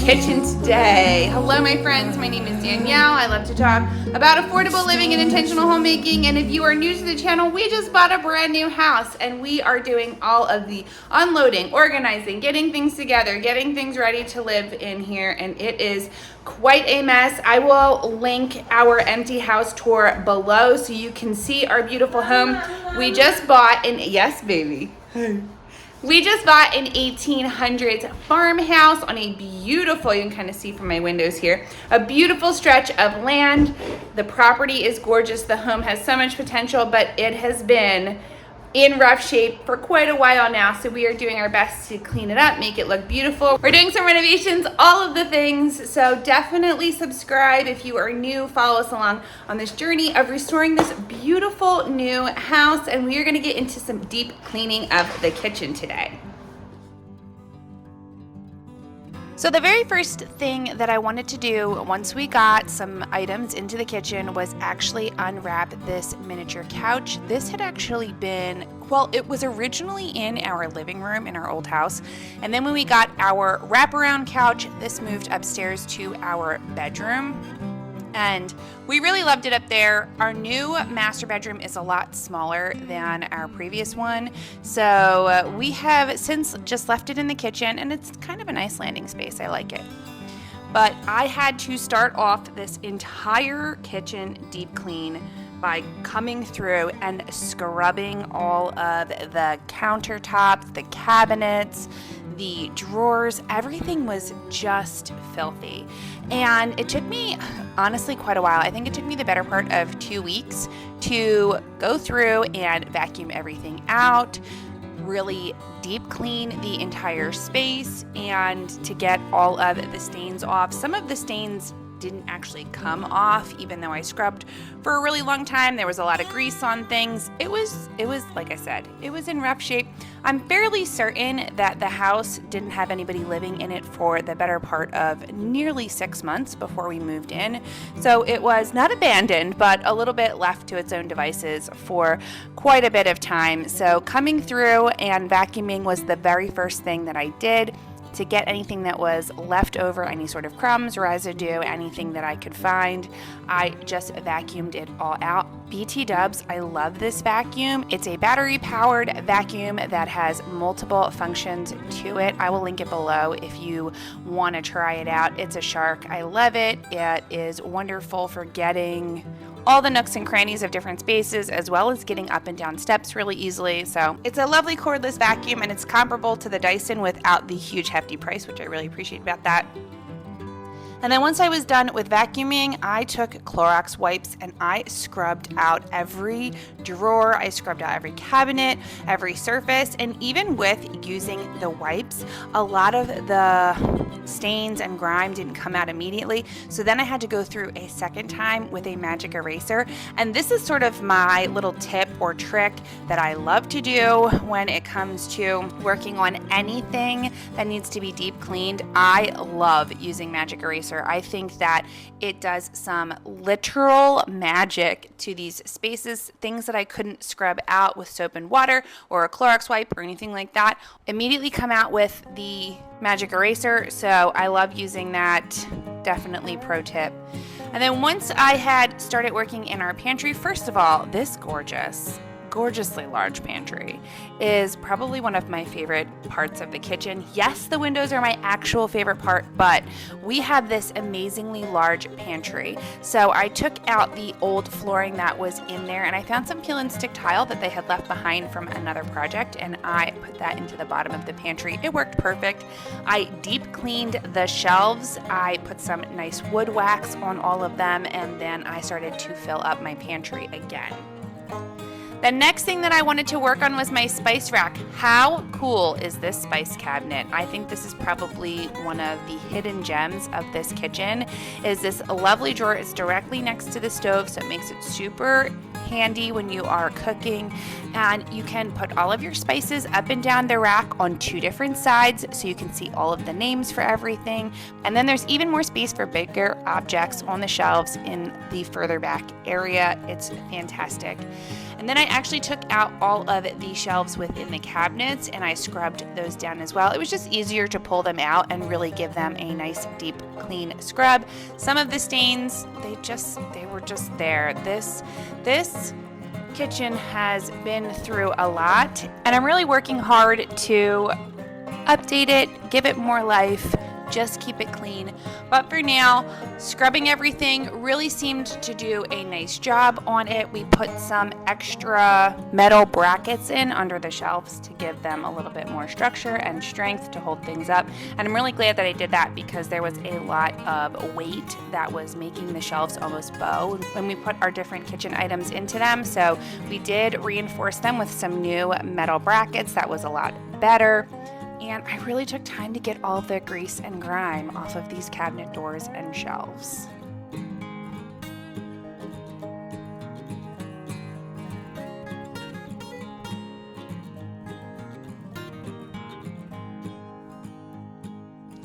kitchen today. Hello my friends, my name is Danielle. I love to talk about affordable living and intentional homemaking, and if you are new to the channel, we just bought a brand new house and we are doing all of the unloading, organizing, getting things together, getting things ready to live in here, and it is quite a mess. I will link our empty house tour below so you can see our beautiful home. We just bought an, yes baby. We just bought an 1800s farmhouse on a beautiful, you can kind of see from my windows here, a beautiful stretch of land. The property is gorgeous. The home has so much potential, but it has been in rough shape for quite a while now. So we are doing our best to clean it up, make it look beautiful. We're doing some renovations, all of the things. So definitely subscribe if you are new, follow us along on this journey of restoring this beautiful new house. And we are gonna get into some deep cleaning of the kitchen today. So the very first thing that I wanted to do once we got some items into the kitchen was actually unwrap this miniature couch. This had actually been, well, it was originally in our living room in our old house. And then when we got our wraparound couch, this moved upstairs to our bedroom. And we really loved it up there. Our new master bedroom is a lot smaller than our previous one. So we have since just left it in the kitchen, and it's kind of a nice landing space. I like it. But I had to start off this entire kitchen deep clean by coming through and scrubbing all of the countertops, the cabinets, the drawers. Everything was just filthy. And it took me, honestly, quite a while. I think it took me the better part of 2 weeks to go through and vacuum everything out, really deep clean the entire space, and to get all of the stains off. Some of the stains didn't actually come off even though I scrubbed for a really long time. There was a lot of grease on things. It was like I said, it was in rough shape. I'm fairly certain that the house didn't have anybody living in it for the better part of nearly 6 months before we moved in. So it was not abandoned, but a little bit left to its own devices for quite a bit of time. So coming through and vacuuming was the very first thing that I did to get anything that was left over, any sort of crumbs, residue, anything that I could find. I just vacuumed it all out. BT Dubs, I love this vacuum. It's a battery powered vacuum that has multiple functions to it. I will link it below if you want to try it out. It's a Shark. I love it. It is wonderful for getting all the nooks and crannies of different spaces, as well as getting up and down steps really easily. So it's a lovely cordless vacuum, and it's comparable to the Dyson without the huge hefty price, which I really appreciate about that. And then once I was done with vacuuming, I took Clorox wipes and I scrubbed out every drawer. I scrubbed out every cabinet, every surface, and even with using the wipes, a lot of the stains and grime didn't come out immediately. So then I had to go through a second time with a magic eraser. And this is sort of my little tip or trick that I love to do when it comes to working on anything that needs to be deep cleaned. I love using magic eraser. I think that it does some literal magic to these spaces. Things that I couldn't scrub out with soap and water or a Clorox wipe or anything like that immediately come out with the magic eraser. So I love using that. Definitely pro tip. And then once I had started working in our pantry, first of all, this gorgeously large pantry is probably one of my favorite parts of the kitchen. Yes, the windows are my actual favorite part, but we have this amazingly large pantry. So I took out the old flooring that was in there, and I found some peel and stick tile that they had left behind from another project, and I put that into the bottom of the pantry. It worked perfect. I deep cleaned the shelves. I put some nice wood wax on all of them, and then I started to fill up my pantry again. The next thing that I wanted to work on was my spice rack. How cool is this spice cabinet? I think this is probably one of the hidden gems of this kitchen, is this lovely drawer. It's directly next to the stove, so it makes it super handy when you are cooking, and you can put all of your spices up and down the rack on 2 different sides so you can see all of the names for everything. And then there's even more space for bigger objects on the shelves in the further back area. It's fantastic. And then I actually took out all of the shelves within the cabinets and I scrubbed those down as well. It was just easier to pull them out and really give them a nice deep clean scrub. Some of the stains, they were just there. This kitchen has been through a lot and I'm really working hard to update it, give it more life, just keep it clean. But for now, scrubbing everything really seemed to do a nice job on it. We put some extra metal brackets in under the shelves to give them a little bit more structure and strength to hold things up. And I'm really glad that I did that because there was a lot of weight that was making the shelves almost bow when we put our different kitchen items into them. So we did reinforce them with some new metal brackets. That was a lot better. And I really took time to get all of the grease and grime off of these cabinet doors and shelves.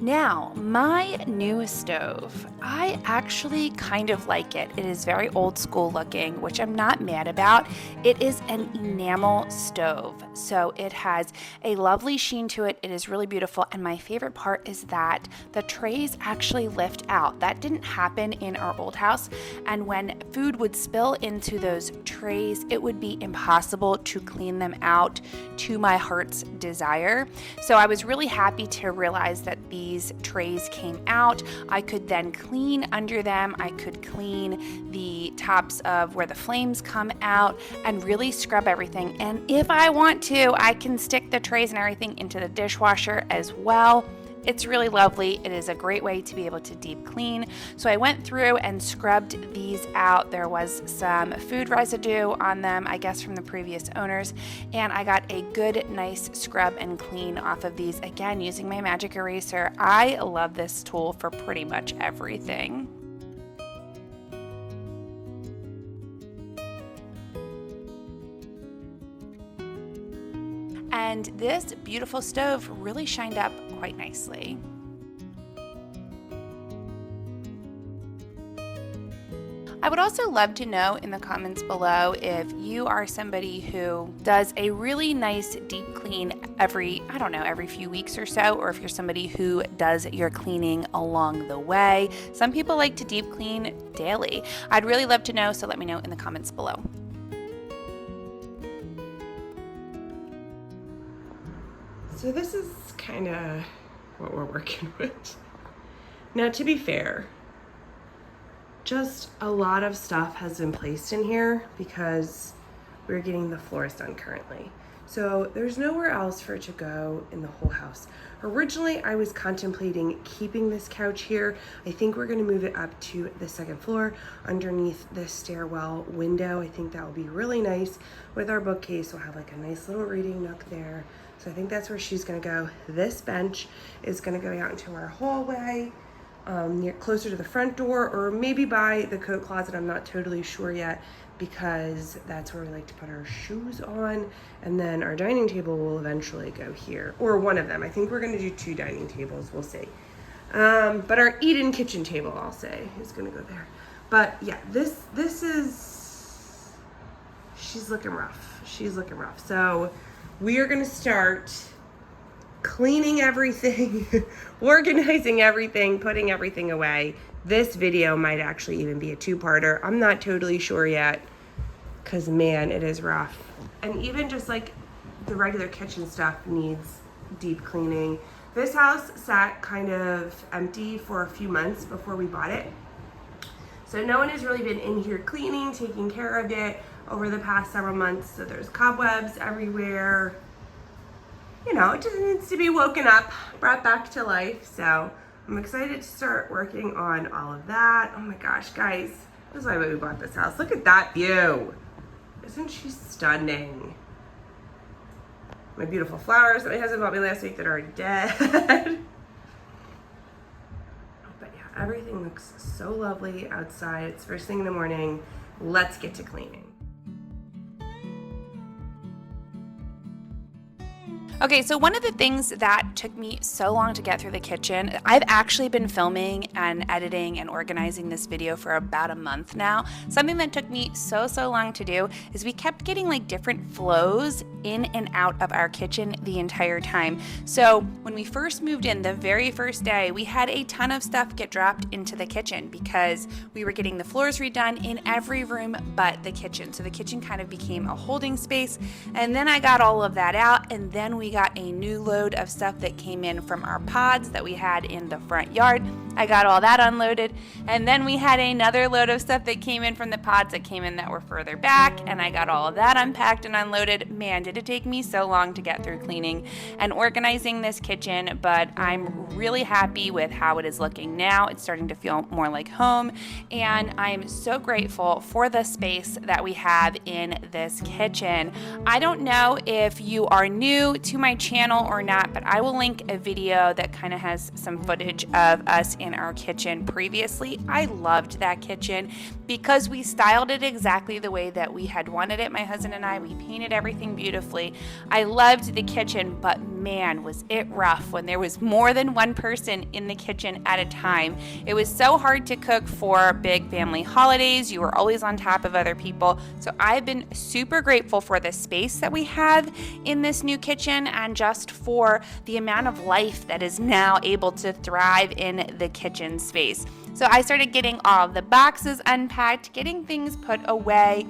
Now, my new stove, I actually kind of like it. It is very old school looking, which I'm not mad about. It is an enamel stove, so it has a lovely sheen to it. It is really beautiful, and my favorite part is that the trays actually lift out. That didn't happen in our old house, and when food would spill into those trays, it would be impossible to clean them out to my heart's desire. So I was really happy to realize that these trays came out. I could then clean under them. I could clean the tops of where the flames come out and really scrub everything. And if I want to, I can stick the trays and everything into the dishwasher as well. It's really lovely. It is a great way to be able to deep clean. So I went through and scrubbed these out. There was some food residue on them, I guess from the previous owners, and I got a good, nice scrub and clean off of these, again, using my magic eraser. I love this tool for pretty much everything. And this beautiful stove really shined up quite nicely. I would also love to know in the comments below if you are somebody who does a really nice deep clean every few weeks or so, or if you're somebody who does your cleaning along the way. Some people like to deep clean daily. I'd really love to know, so let me know in the comments below. So this is kind of what we're working with. Now, to be fair, just a lot of stuff has been placed in here because we're getting the floors done currently. So there's nowhere else for it to go in the whole house. Originally, I was contemplating keeping this couch here. I think we're gonna move it up to the second floor underneath the stairwell window. I think that will be really nice with our bookcase. We'll have like a nice little reading nook there. So I think that's where she's gonna go. This bench is gonna go out into our hallway, closer to the front door, or maybe by the coat closet. I'm not totally sure yet, because that's where we like to put our shoes on. And then our dining table will eventually go here, or one of them. I think we're gonna do 2 dining tables, we'll see. But our eat-in kitchen table, I'll say, is gonna go there. But yeah, this is, she's looking rough. She's looking rough. So we are gonna start cleaning everything, organizing everything, putting everything away. This video might actually even be a 2-parter. I'm not totally sure yet, because man, it is rough. And even just like the regular kitchen stuff needs deep cleaning. This house sat kind of empty for a few months before we bought it. So no one has really been in here cleaning, taking care of it over the past several months. So there's cobwebs everywhere. You know, it just needs to be woken up, brought back to life. So I'm excited to start working on all of that. Oh my gosh, guys, this is why we bought this house. Look at that view. Isn't she stunning? My beautiful flowers that my husband bought me last week that are already dead. But yeah, everything looks so lovely outside. It's first thing in the morning. Let's get to cleaning. Okay, so one of the things that took me so long to get through the kitchen, I've actually been filming and editing and organizing this video for about a month now. Something that took me so long to do is we kept getting like different flows in and out of our kitchen the entire time. So when we first moved in, the very first day, we had a ton of stuff get dropped into the kitchen because we were getting the floors redone in every room but the kitchen. So the kitchen kind of became a holding space. And then I got all of that out, and then we got a new load of stuff that came in from our pods that we had in the front yard. I got all that unloaded, and then we had another load of stuff that came in from the pods that came in that were further back, and I got all of that unpacked and unloaded. Man, did it take me so long to get through cleaning and organizing this kitchen, but I'm really happy with how it is looking now. It's starting to feel more like home, and I'm so grateful for the space that we have in this kitchen. I don't know if you are new to my channel or not, but I will link a video that kind of has some footage of us in our kitchen previously. I loved that kitchen because we styled it exactly the way that we had wanted it. My husband and I, we painted everything beautifully. I loved the kitchen, but man, was it rough when there was more than one person in the kitchen at a time. It was so hard to cook for big family holidays. You were always on top of other people. So I've been super grateful for the space that we have in this new kitchen and just for the amount of life that is now able to thrive in the kitchen space. So I started getting all of the boxes unpacked, getting things put away,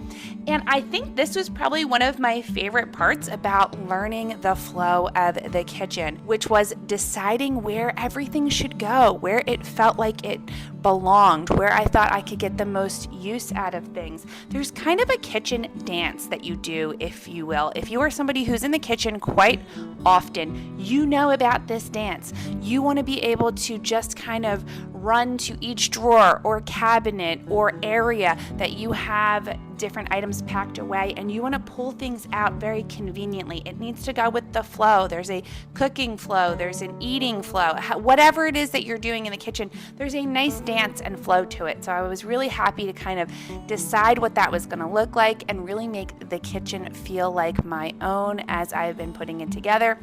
and I think this was probably one of my favorite parts about learning the flow of the kitchen, which was deciding where everything should go, where it felt like it belonged, where I thought I could get the most use out of things. There's kind of a kitchen dance that you do, if you will. If you are somebody who's in the kitchen quite often, you know about this dance. You want to be able to just kind of run to each drawer or cabinet or area that you have different items packed away, and you want to pull things out very conveniently. It needs to go with the flow. There's a cooking flow, there's an eating flow. Whatever it is that you're doing in the kitchen, there's a nice dance and flow to it. So I was really happy to kind of decide what that was going to look like and really make the kitchen feel like my own as I've been putting it together.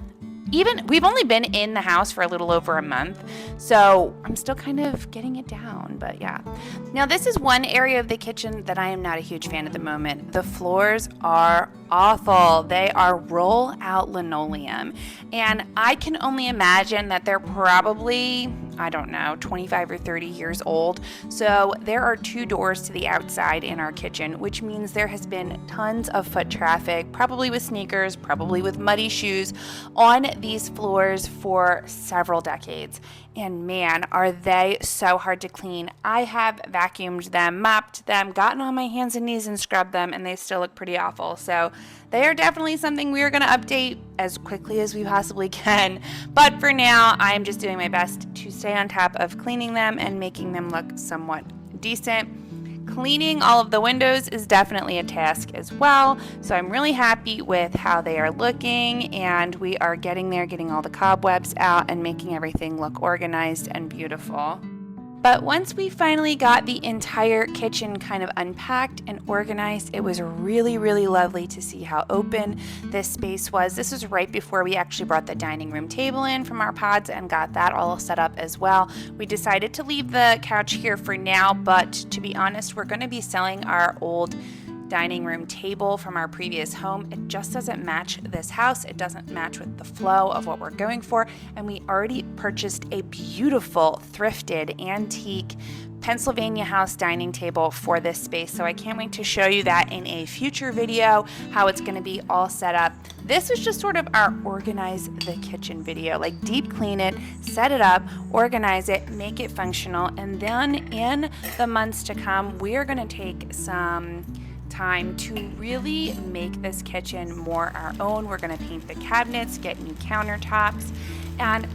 We've only been in the house for a little over a month, so I'm still kind of getting it down, but yeah. Now this is one area of the kitchen that I am not a huge fan at the moment. The floors are awful. They are roll-out linoleum, and I can only imagine that they're probably, I don't know, 25 or 30 years old. So there are 2 doors to the outside in our kitchen, which means there has been tons of foot traffic, probably with sneakers, probably with muddy shoes, on these floors for several decades. And man, are they so hard to clean. I have vacuumed them, mopped them, gotten on my hands and knees and scrubbed them, and they still look pretty awful. So they are definitely something we are going to update as quickly as we possibly can. But for now, I'm just doing my best to stay on top of cleaning them and making them look somewhat decent. Cleaning all of the windows is definitely a task as well, so I'm really happy with how they are looking, and we are getting there, getting all the cobwebs out and making everything look organized and beautiful. But once we finally got the entire kitchen kind of unpacked and organized, it was really lovely to see how open this space was. This was right before we actually brought the dining room table in from our pods and got that all set up as well. We decided to leave the couch here for now, but to be honest, we're going to be selling our old dining room table from our previous home. It just doesn't match this house. It doesn't match with the flow of what we're going for. And we already purchased a beautiful thrifted antique Pennsylvania house dining table for this space. So I can't wait to show you that in a future video, how it's going to be all set up. This is just sort of our organize the kitchen video, like deep clean it, set it up, organize it, make it functional. And then in the months to come, we are going to take some time to really make this kitchen more our own. We're going to paint the cabinets, get new countertops, and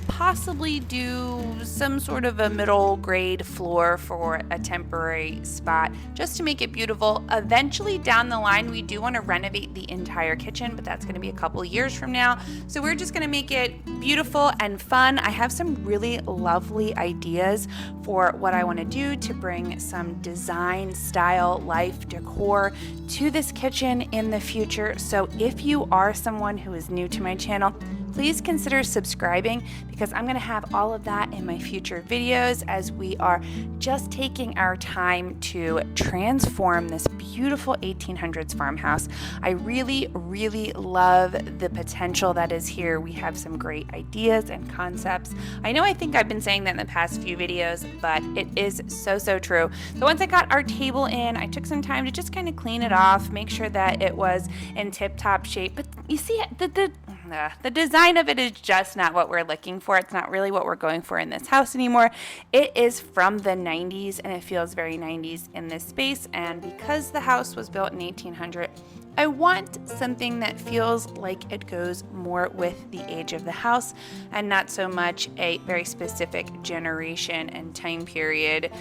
possibly do some sort of a middle grade floor for a temporary spot just to make it beautiful. Eventually down the line, we do want to renovate the entire kitchen, but that's going to be a couple years from now. So we're just going to make it beautiful and fun. I have some really lovely ideas for what I want to do to bring some design, style, life, decor to this kitchen in the future. So if you are someone who is new to my channel, please consider subscribing, because I'm going to have all of that in my future videos as we are just taking our time to transform this beautiful 1800s farmhouse. I really, really love the potential that is here. We have some great ideas and concepts. I think I've been saying that in the past few videos, but it is so true. So once I got our table in, I took some time to just kind of clean it off, make sure that it was in tip-top shape. But you see, the design of it is just not what we're looking for. It's not really what we're going for in this house anymore. It is from the 90s and it feels very 90s in this space. And because the house was built in 1800, I want something that feels like it goes more with the age of the house and not so much a very specific generation and time period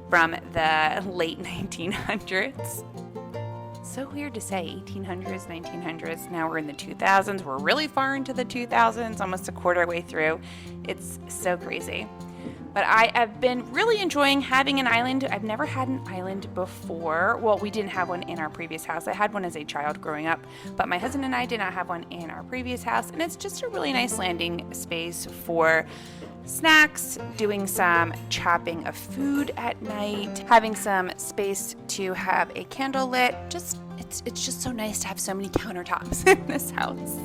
from the late 1900s. So weird to say 1800s, 1900s. Now we're in the 2000s. We're really far into the 2000s, almost a quarter way through. It's so crazy. But I have been really enjoying having an island. I've never had an island before. Well, we didn't have one in our previous house. I had one as a child growing up, but my husband and I did not have one in our previous house. And it's just a really nice landing space for snacks, doing some chopping of food at night, having some space to have a candle lit. It's just so nice to have so many countertops in this house.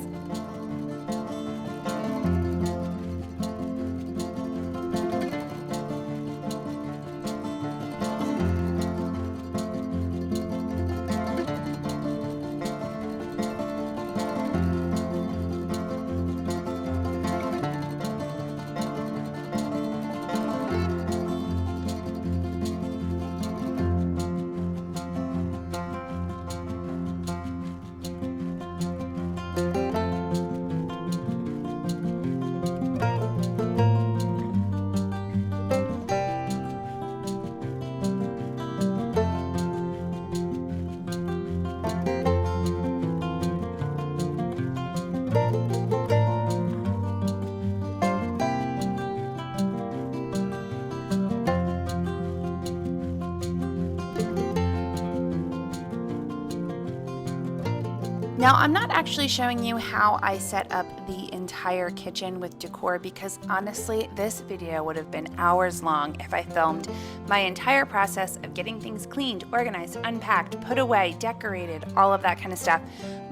Now, I'm not actually showing you how I set up the entire kitchen with decor because honestly, this video would have been hours long if I filmed my entire process of getting things cleaned, organized, unpacked, put away, decorated, all of that kind of stuff.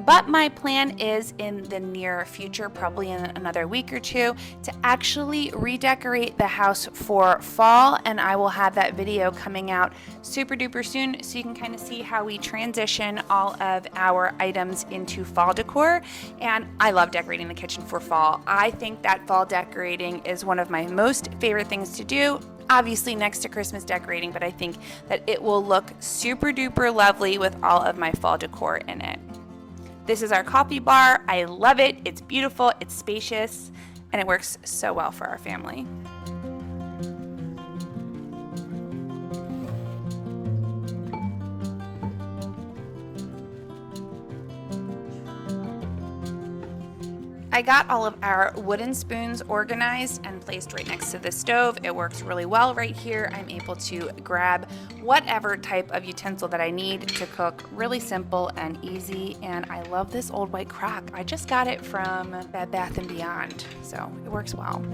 But my plan is in the near future, probably in another week or two, to actually redecorate the house for fall, and I will have that video coming out super duper soon so you can kind of see how we transition all of our items into fall decor. And I love decorating the kitchen for fall. I think that fall decorating is one of my most favorite things to do. Obviously next to Christmas decorating, but I think that it will look super duper lovely with all of my fall decor in it. This is our coffee bar. I love it. It's beautiful, it's spacious, and it works so well for our family. I got all of our wooden spoons organized and placed right next to the stove. It works really well right here. I'm able to grab whatever type of utensil that I need to cook. Really simple and easy. And I love this old white crock. I just got it from Bed Bath & Beyond, so it works well.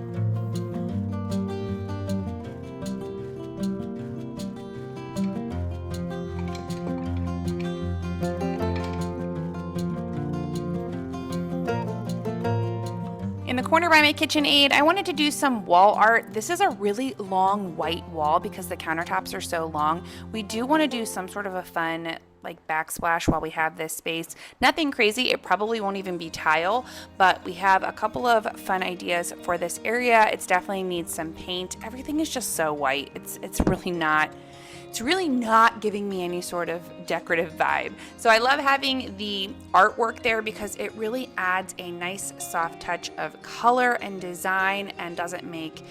In the corner by my KitchenAid, I wanted to do some wall art. This is a really long white wall because the countertops are so long. We do want to do some sort of a fun like backsplash while we have this space. Nothing crazy, it probably won't even be tile, but we have a couple of fun ideas for this area. It's definitely needs some paint. Everything is just so white. It's really not it's really not giving me any sort of decorative vibe. So I love having the artwork there because it really adds a nice soft touch of color and design and doesn't make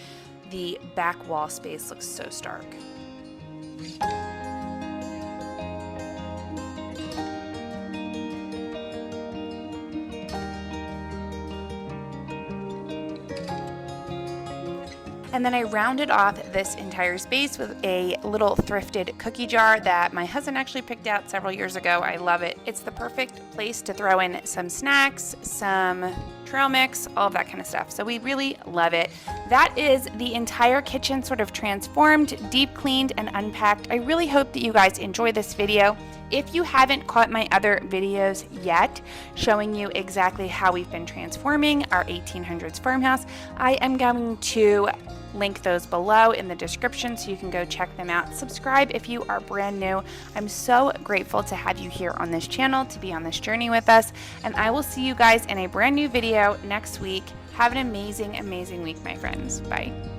the back wall space look so stark. And then I rounded off this entire space with a little thrifted cookie jar that my husband actually picked out several years ago. I love it. It's the perfect place to throw in some snacks, some trail mix, all of that kind of stuff. So we really love it. That is the entire kitchen sort of transformed, deep cleaned, and unpacked. I really hope that you guys enjoy this video. If you haven't caught my other videos yet showing you exactly how we've been transforming our 1800s farmhouse, I am going to link those below in the description so you can go check them out. Subscribe if you are brand new. I'm so grateful to have you here on this channel, to be on this journey with us, and I will see you guys in a brand new video next week. Have an amazing, amazing week, my friends. Bye.